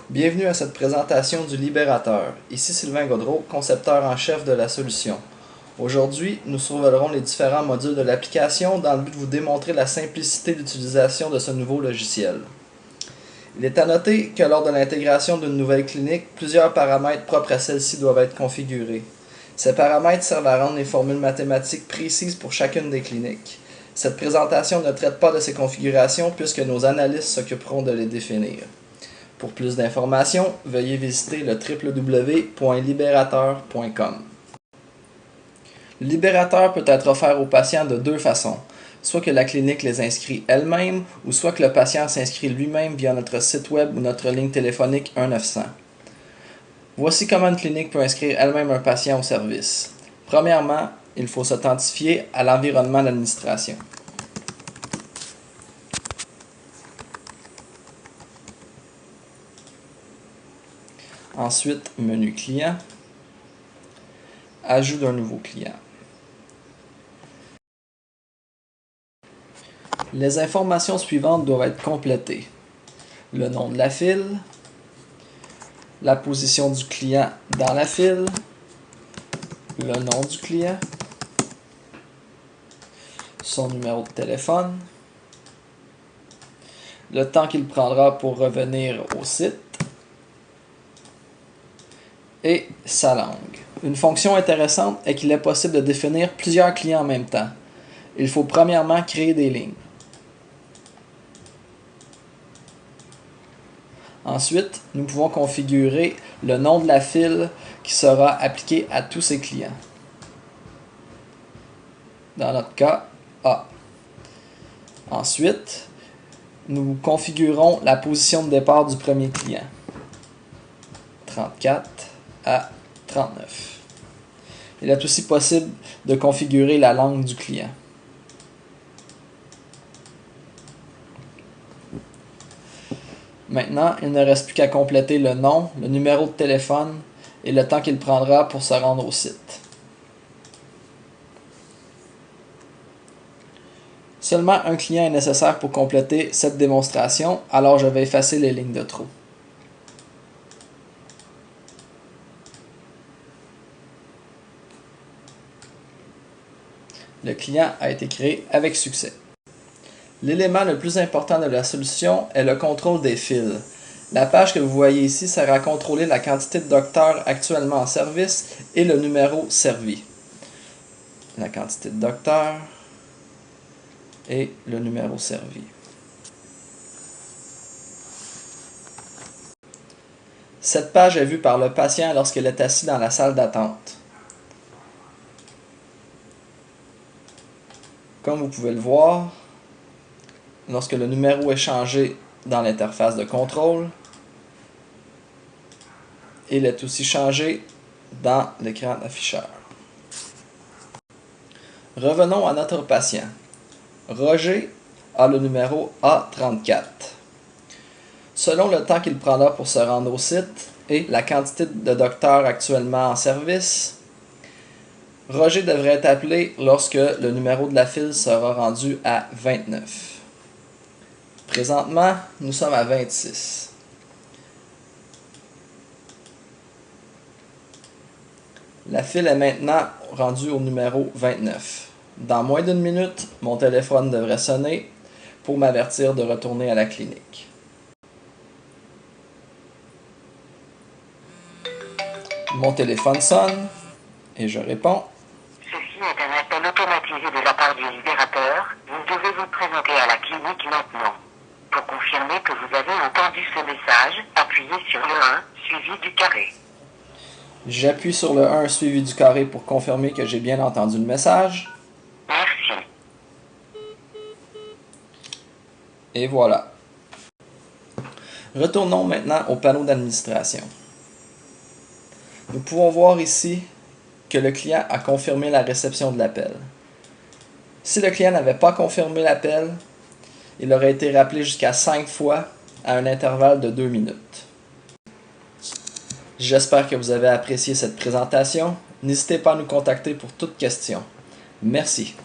Bienvenue à cette présentation du Libérateur. Ici Sylvain Gaudreau, concepteur en chef de la solution. Aujourd'hui, nous survolerons les différents modules de l'application dans le but de vous démontrer la simplicité d'utilisation de ce nouveau logiciel. Il est à noter que lors de l'intégration d'une nouvelle clinique, plusieurs paramètres propres à celle-ci doivent être configurés. Ces paramètres servent à rendre les formules mathématiques précises pour chacune des cliniques. Cette présentation ne traite pas de ces configurations puisque nos analystes s'occuperont de les définir. Pour plus d'informations, veuillez visiter le www.liberateur.com. Le libérateur peut être offert aux patients de deux façons, soit que la clinique les inscrit elle-même, ou soit que le patient s'inscrit lui-même via notre site web ou notre ligne téléphonique 1-900. Voici comment une clinique peut inscrire elle-même un patient au service. Premièrement, il faut s'authentifier à l'environnement d'administration. Ensuite, menu client, ajout d'un nouveau client. Les informations suivantes doivent être complétées. Le nom de la file, la position du client dans la file, le nom du client, son numéro de téléphone, le temps qu'il prendra pour revenir au site et sa langue. Une fonction intéressante est qu'il est possible de définir plusieurs clients en même temps. Il faut premièrement créer des lignes. Ensuite, nous pouvons configurer le nom de la file qui sera appliqué à tous ces clients. Dans notre cas, A. Ensuite, nous configurons la position de départ du premier client. 34 à 39. Il est aussi possible de configurer la langue du client. Maintenant, il ne reste plus qu'à compléter le nom, le numéro de téléphone et le temps qu'il prendra pour se rendre au site. Seulement un client est nécessaire pour compléter cette démonstration, alors je vais effacer les lignes de trop. Le client a été créé avec succès. L'élément le plus important de la solution est le contrôle des fils. La page que vous voyez ici sert à contrôler la quantité de docteurs actuellement en service et le numéro servi. La quantité de docteurs et le numéro servi. Cette page est vue par le patient lorsqu'il est assis dans la salle d'attente. Comme vous pouvez le voir, lorsque le numéro est changé dans l'interface de contrôle, il est aussi changé dans l'écran d'afficheur. Revenons à notre patient. Roger a le numéro A34. Selon le temps qu'il prendra pour se rendre au site et la quantité de docteurs actuellement en service, Roger devrait être appelé lorsque le numéro de la file sera rendu à 29. Présentement, nous sommes à 26. La file est maintenant rendue au numéro 29. Dans moins d'une minute, mon téléphone devrait sonner pour m'avertir de retourner à la clinique. Mon téléphone sonne et je réponds. Ceci est un appel automatisé de la part du libérateur. Vous devez vous présenter à la clinique maintenant. Pour confirmer que vous avez entendu ce message, appuyez sur le 1 suivi du carré. J'appuie sur le 1 suivi du carré pour confirmer que j'ai bien entendu le message. Merci. Et voilà. Retournons maintenant au panneau d'administration. Nous pouvons voir ici que le client a confirmé la réception de l'appel. Si le client n'avait pas confirmé l'appel, il aurait été rappelé jusqu'à 5 fois à un intervalle de 2 minutes. J'espère que vous avez apprécié cette présentation. N'hésitez pas à nous contacter pour toute question. Merci.